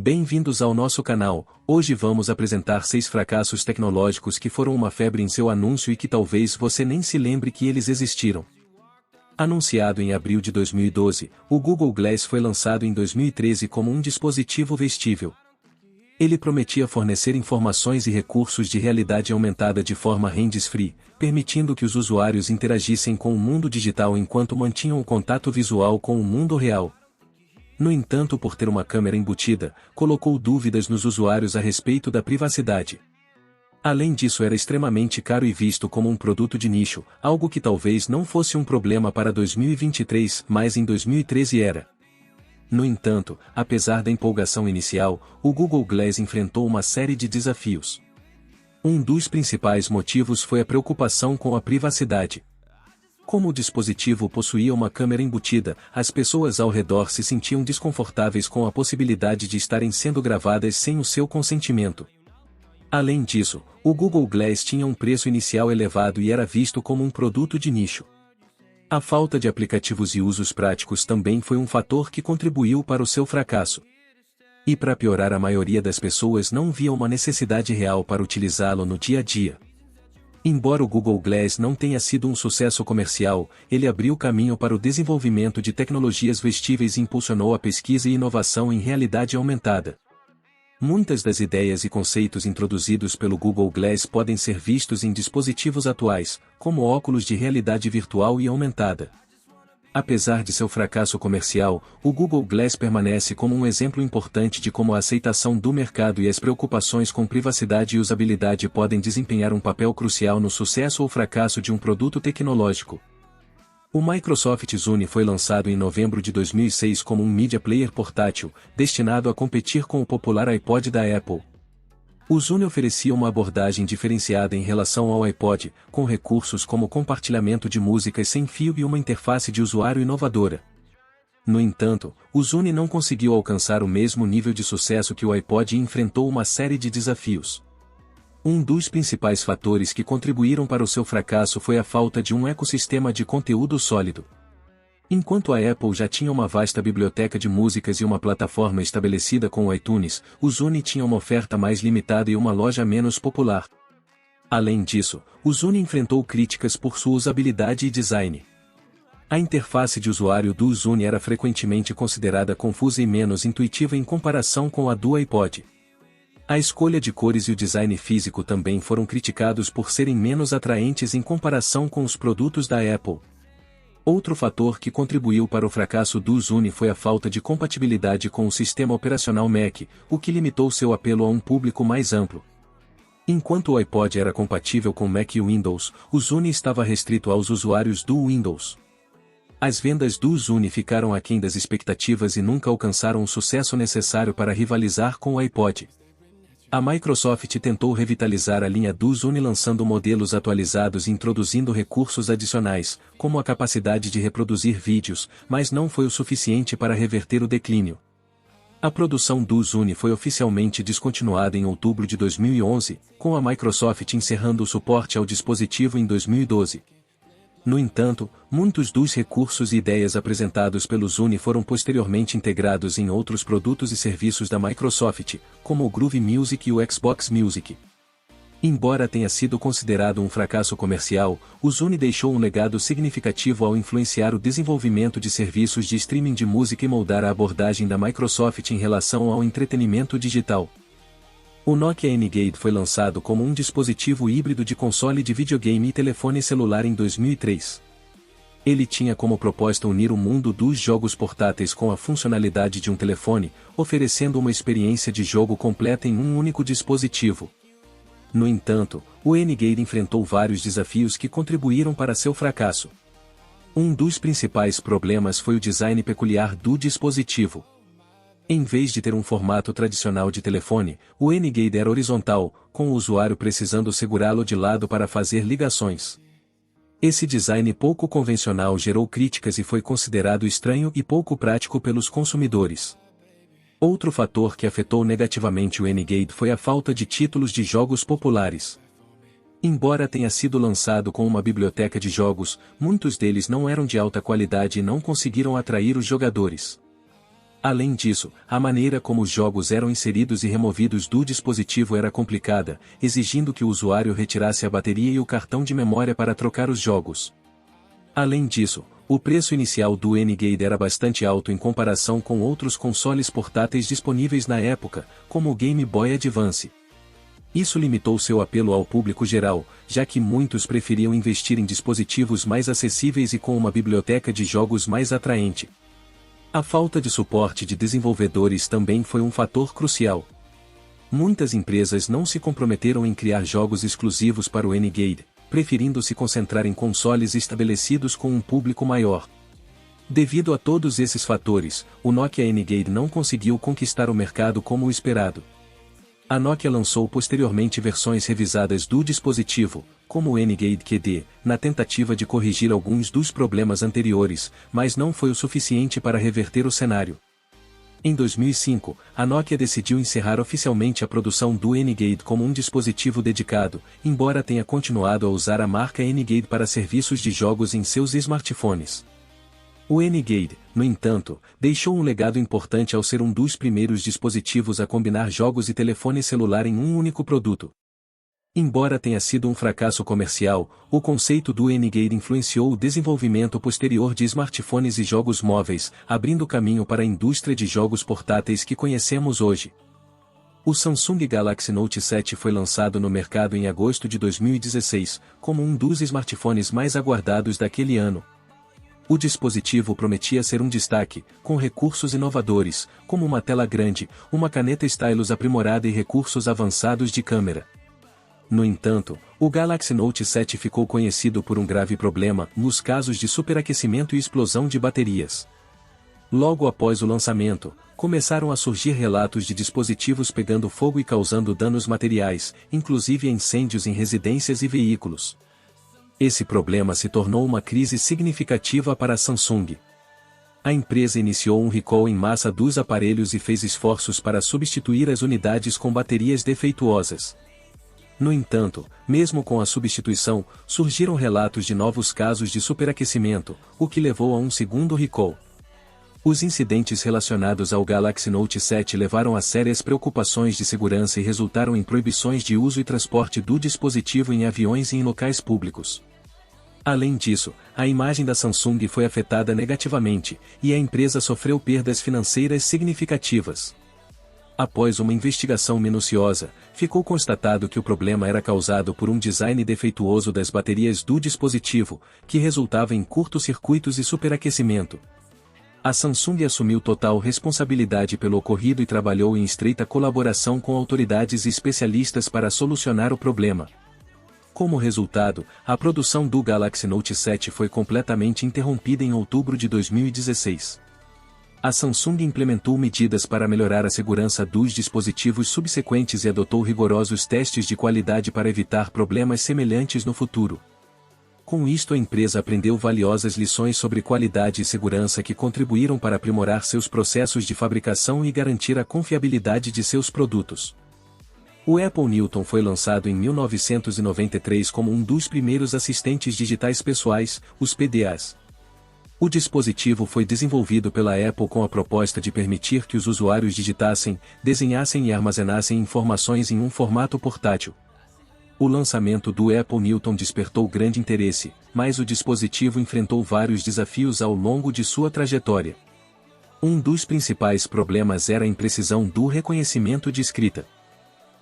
Bem-vindos ao nosso canal. Hoje vamos apresentar 6 fracassos tecnológicos que foram uma febre em seu anúncio e que talvez você nem se lembre que eles existiram. Anunciado em abril de 2012, o Google Glass foi lançado em 2013 como um dispositivo vestível. Ele prometia fornecer informações e recursos de realidade aumentada de forma hands-free, permitindo que os usuários interagissem com o mundo digital enquanto mantinham o contato visual com o mundo real. No entanto, por ter uma câmera embutida, colocou dúvidas nos usuários a respeito da privacidade. Além disso, era extremamente caro e visto como um produto de nicho, algo que talvez não fosse um problema para 2023, mas em 2013 era. No entanto, apesar da empolgação inicial, o Google Glass enfrentou uma série de desafios. Um dos principais motivos foi a preocupação com a privacidade. Como o dispositivo possuía uma câmera embutida, as pessoas ao redor se sentiam desconfortáveis com a possibilidade de estarem sendo gravadas sem o seu consentimento. Além disso, o Google Glass tinha um preço inicial elevado e era visto como um produto de nicho. A falta de aplicativos e usos práticos também foi um fator que contribuiu para o seu fracasso. E para piorar, a maioria das pessoas não via uma necessidade real para utilizá-lo no dia a dia. Embora o Google Glass não tenha sido um sucesso comercial, ele abriu caminho para o desenvolvimento de tecnologias vestíveis e impulsionou a pesquisa e inovação em realidade aumentada. Muitas das ideias e conceitos introduzidos pelo Google Glass podem ser vistos em dispositivos atuais, como óculos de realidade virtual e aumentada. Apesar de seu fracasso comercial, o Google Glass permanece como um exemplo importante de como a aceitação do mercado e as preocupações com privacidade e usabilidade podem desempenhar um papel crucial no sucesso ou fracasso de um produto tecnológico. O Microsoft Zune foi lançado em novembro de 2006 como um media player portátil, destinado a competir com o popular iPod da Apple. O Zune oferecia uma abordagem diferenciada em relação ao iPod, com recursos como compartilhamento de músicas sem fio e uma interface de usuário inovadora. No entanto, o Zune não conseguiu alcançar o mesmo nível de sucesso que o iPod e enfrentou uma série de desafios. Um dos principais fatores que contribuíram para o seu fracasso foi a falta de um ecossistema de conteúdo sólido. Enquanto a Apple já tinha uma vasta biblioteca de músicas e uma plataforma estabelecida com o iTunes, o Zune tinha uma oferta mais limitada e uma loja menos popular. Além disso, o Zune enfrentou críticas por sua usabilidade e design. A interface de usuário do Zune era frequentemente considerada confusa e menos intuitiva em comparação com a do iPod. A escolha de cores e o design físico também foram criticados por serem menos atraentes em comparação com os produtos da Apple. Outro fator que contribuiu para o fracasso do Zune foi a falta de compatibilidade com o sistema operacional Mac, o que limitou seu apelo a um público mais amplo. Enquanto o iPod era compatível com Mac e Windows, o Zune estava restrito aos usuários do Windows. As vendas do Zune ficaram aquém das expectativas e nunca alcançaram o sucesso necessário para rivalizar com o iPod. A Microsoft tentou revitalizar a linha do Zune lançando modelos atualizados e introduzindo recursos adicionais, como a capacidade de reproduzir vídeos, mas não foi o suficiente para reverter o declínio. A produção do Zune foi oficialmente descontinuada em outubro de 2011, com a Microsoft encerrando o suporte ao dispositivo em 2012. No entanto, muitos dos recursos e ideias apresentados pelo Zune foram posteriormente integrados em outros produtos e serviços da Microsoft, como o Groove Music e o Xbox Music. Embora tenha sido considerado um fracasso comercial, o Zune deixou um legado significativo ao influenciar o desenvolvimento de serviços de streaming de música e moldar a abordagem da Microsoft em relação ao entretenimento digital. O Nokia N-Gage foi lançado como um dispositivo híbrido de console de videogame e telefone celular em 2003. Ele tinha como propósito unir o mundo dos jogos portáteis com a funcionalidade de um telefone, oferecendo uma experiência de jogo completa em um único dispositivo. No entanto, o N-Gage enfrentou vários desafios que contribuíram para seu fracasso. Um dos principais problemas foi o design peculiar do dispositivo. Em vez de ter um formato tradicional de telefone, o N-Gage era horizontal, com o usuário precisando segurá-lo de lado para fazer ligações. Esse design pouco convencional gerou críticas e foi considerado estranho e pouco prático pelos consumidores. Outro fator que afetou negativamente o N-Gage foi a falta de títulos de jogos populares. Embora tenha sido lançado com uma biblioteca de jogos, muitos deles não eram de alta qualidade e não conseguiram atrair os jogadores. Além disso, a maneira como os jogos eram inseridos e removidos do dispositivo era complicada, exigindo que o usuário retirasse a bateria e o cartão de memória para trocar os jogos. Além disso, o preço inicial do N-Gage era bastante alto em comparação com outros consoles portáteis disponíveis na época, como o Game Boy Advance. Isso limitou seu apelo ao público geral, já que muitos preferiam investir em dispositivos mais acessíveis e com uma biblioteca de jogos mais atraente. A falta de suporte de desenvolvedores também foi um fator crucial. Muitas empresas não se comprometeram em criar jogos exclusivos para o N-Gage, preferindo se concentrar em consoles estabelecidos com um público maior. Devido a todos esses fatores, o Nokia N-Gage não conseguiu conquistar o mercado como o esperado. A Nokia lançou posteriormente versões revisadas do dispositivo, como o N-Gage QD, na tentativa de corrigir alguns dos problemas anteriores, mas não foi o suficiente para reverter o cenário. Em 2005, a Nokia decidiu encerrar oficialmente a produção do N-Gage como um dispositivo dedicado, embora tenha continuado a usar a marca N-Gage para serviços de jogos em seus smartphones. O N-Gage, no entanto, deixou um legado importante ao ser um dos primeiros dispositivos a combinar jogos e telefone celular em um único produto. Embora tenha sido um fracasso comercial, o conceito do N-Gage influenciou o desenvolvimento posterior de smartphones e jogos móveis, abrindo caminho para a indústria de jogos portáteis que conhecemos hoje. O Samsung Galaxy Note 7 foi lançado no mercado em agosto de 2016, como um dos smartphones mais aguardados daquele ano. O dispositivo prometia ser um destaque, com recursos inovadores, como uma tela grande, uma caneta stylus aprimorada e recursos avançados de câmera. No entanto, o Galaxy Note 7 ficou conhecido por um grave problema nos casos de superaquecimento e explosão de baterias. Logo após o lançamento, começaram a surgir relatos de dispositivos pegando fogo e causando danos materiais, inclusive incêndios em residências e veículos. Esse problema se tornou uma crise significativa para a Samsung. A empresa iniciou um recall em massa dos aparelhos e fez esforços para substituir as unidades com baterias defeituosas. No entanto, mesmo com a substituição, surgiram relatos de novos casos de superaquecimento, o que levou a um segundo recall. Os incidentes relacionados ao Galaxy Note 7 levaram a sérias preocupações de segurança e resultaram em proibições de uso e transporte do dispositivo em aviões e em locais públicos. Além disso, a imagem da Samsung foi afetada negativamente, e a empresa sofreu perdas financeiras significativas. Após uma investigação minuciosa, ficou constatado que o problema era causado por um design defeituoso das baterias do dispositivo, que resultava em curtos-circuitos e superaquecimento. A Samsung assumiu total responsabilidade pelo ocorrido e trabalhou em estreita colaboração com autoridades e especialistas para solucionar o problema. Como resultado, a produção do Galaxy Note 7 foi completamente interrompida em outubro de 2016. A Samsung implementou medidas para melhorar a segurança dos dispositivos subsequentes e adotou rigorosos testes de qualidade para evitar problemas semelhantes no futuro. Com isto, a empresa aprendeu valiosas lições sobre qualidade e segurança que contribuíram para aprimorar seus processos de fabricação e garantir a confiabilidade de seus produtos. O Apple Newton foi lançado em 1993 como um dos primeiros assistentes digitais pessoais, os PDAs. O dispositivo foi desenvolvido pela Apple com a proposta de permitir que os usuários digitassem, desenhassem e armazenassem informações em um formato portátil. O lançamento do Apple Newton despertou grande interesse, mas o dispositivo enfrentou vários desafios ao longo de sua trajetória. Um dos principais problemas era a imprecisão do reconhecimento de escrita.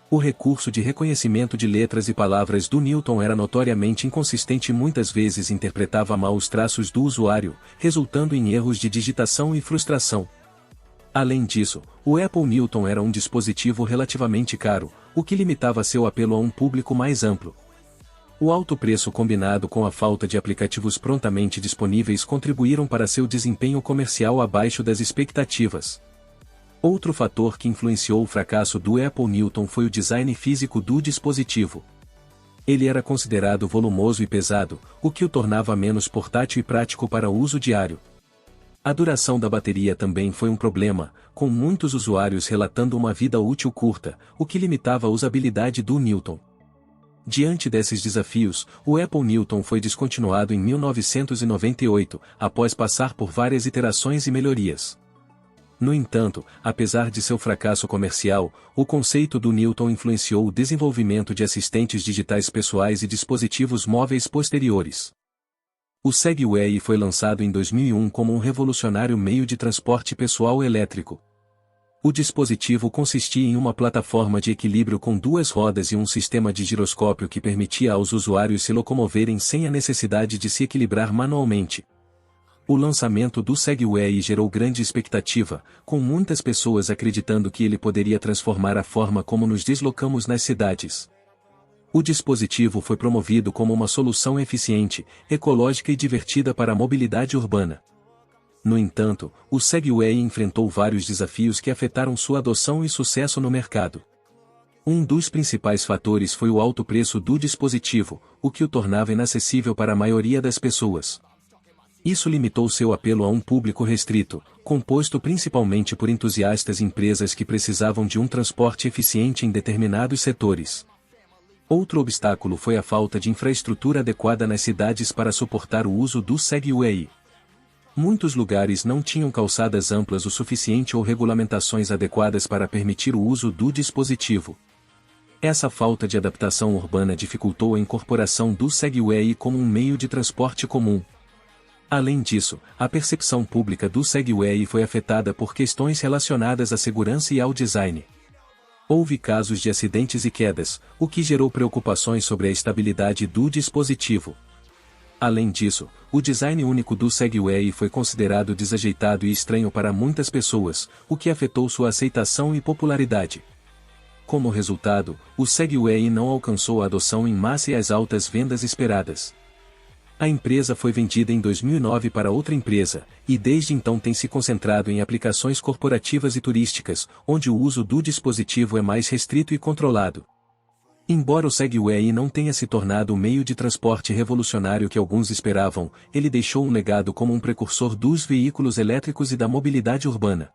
O recurso de reconhecimento de letras e palavras do Newton era notoriamente inconsistente e muitas vezes interpretava mal os traços do usuário, resultando em erros de digitação e frustração. Além disso, o Apple Newton era um dispositivo relativamente caro, o que limitava seu apelo a um público mais amplo. O alto preço combinado com a falta de aplicativos prontamente disponíveis contribuíram para seu desempenho comercial abaixo das expectativas. Outro fator que influenciou o fracasso do Apple Newton foi o design físico do dispositivo. Ele era considerado volumoso e pesado, o que o tornava menos portátil e prático para uso diário. A duração da bateria também foi um problema, com muitos usuários relatando uma vida útil curta, o que limitava a usabilidade do Newton. Diante desses desafios, o Apple Newton foi descontinuado em 1998, após passar por várias iterações e melhorias. No entanto, apesar de seu fracasso comercial, o conceito do Newton influenciou o desenvolvimento de assistentes digitais pessoais e dispositivos móveis posteriores. O Segway foi lançado em 2001 como um revolucionário meio de transporte pessoal elétrico. O dispositivo consistia em uma plataforma de equilíbrio com duas rodas e um sistema de giroscópio que permitia aos usuários se locomoverem sem a necessidade de se equilibrar manualmente. O lançamento do Segway gerou grande expectativa, com muitas pessoas acreditando que ele poderia transformar a forma como nos deslocamos nas cidades. O dispositivo foi promovido como uma solução eficiente, ecológica e divertida para a mobilidade urbana. No entanto, o Segway enfrentou vários desafios que afetaram sua adoção e sucesso no mercado. Um dos principais fatores foi o alto preço do dispositivo, o que o tornava inacessível para a maioria das pessoas. Isso limitou seu apelo a um público restrito, composto principalmente por entusiastas e empresas que precisavam de um transporte eficiente em determinados setores. Outro obstáculo foi a falta de infraestrutura adequada nas cidades para suportar o uso do Segway. Muitos lugares não tinham calçadas amplas o suficiente ou regulamentações adequadas para permitir o uso do dispositivo. Essa falta de adaptação urbana dificultou a incorporação do Segway como um meio de transporte comum. Além disso, a percepção pública do Segway foi afetada por questões relacionadas à segurança e ao design. Houve casos de acidentes e quedas, o que gerou preocupações sobre a estabilidade do dispositivo. Além disso, o design único do Segway foi considerado desajeitado e estranho para muitas pessoas, o que afetou sua aceitação e popularidade. Como resultado, o Segway não alcançou a adoção em massa e as altas vendas esperadas. A empresa foi vendida em 2009 para outra empresa, e desde então tem se concentrado em aplicações corporativas e turísticas, onde o uso do dispositivo é mais restrito e controlado. Embora o Segway não tenha se tornado o meio de transporte revolucionário que alguns esperavam, ele deixou um legado como um precursor dos veículos elétricos e da mobilidade urbana.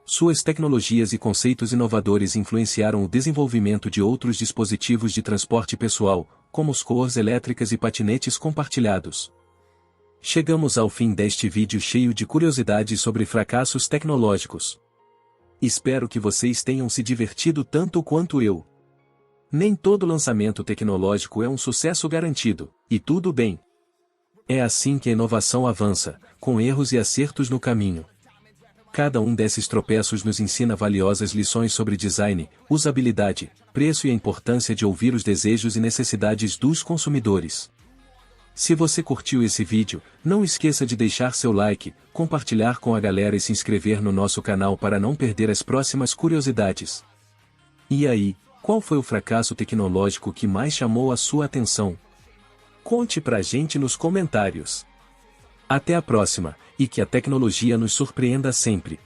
Suas tecnologias e conceitos inovadores influenciaram o desenvolvimento de outros dispositivos de transporte pessoal, como os cores elétricas e patinetes compartilhados. Chegamos ao fim deste vídeo cheio de curiosidades sobre fracassos tecnológicos. Espero que vocês tenham se divertido tanto quanto eu. Nem todo lançamento tecnológico é um sucesso garantido, e tudo bem. É assim que a inovação avança, com erros e acertos no caminho. Cada um desses tropeços nos ensina valiosas lições sobre design, usabilidade, preço e a importância de ouvir os desejos e necessidades dos consumidores. Se você curtiu esse vídeo, não esqueça de deixar seu like, compartilhar com a galera e se inscrever no nosso canal para não perder as próximas curiosidades. E aí, qual foi o fracasso tecnológico que mais chamou a sua atenção? Conte pra gente nos comentários. Até a próxima, e que a tecnologia nos surpreenda sempre.